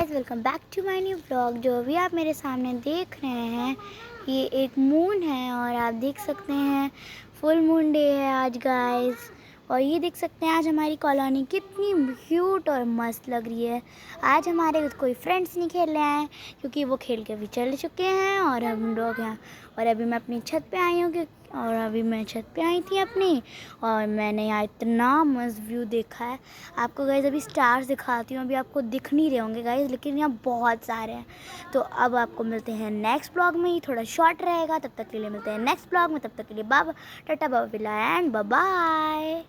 Guys, welcome back to my new vlog. जो अभी आप मेरे सामने देख रहे हैं ये एक मून है और आप देख सकते हैं फुल मून डे है आज गाइस। और ये देख सकते हैं आज हमारी कॉलोनी कितनी क्यूट और मस्त लग रही है। आज हमारे कोई फ्रेंड्स नहीं खेल रहे हैं क्योंकि वो खेल के भी चल चुके हैं और हम लोग हैं। और अभी मैं अपनी छत पे आई हूँ और अभी मैं छत पे आई थी अपनी, और मैंने यहाँ इतना मस्त व्यू देखा है। आपको गाइस अभी स्टार्स दिखाती हूँ, अभी आपको दिख नहीं रहे होंगे गाइस, लेकिन यहाँ बहुत सारे हैं। तो अब आपको मिलते हैं नेक्स्ट ब्लॉग में, ही थोड़ा शॉर्ट रहेगा। तब तक के लिए मिलते हैं नेक्स्ट ब्लॉग में, तब तक के लिए बाबा टाटा बाबा एंड बाय बाय।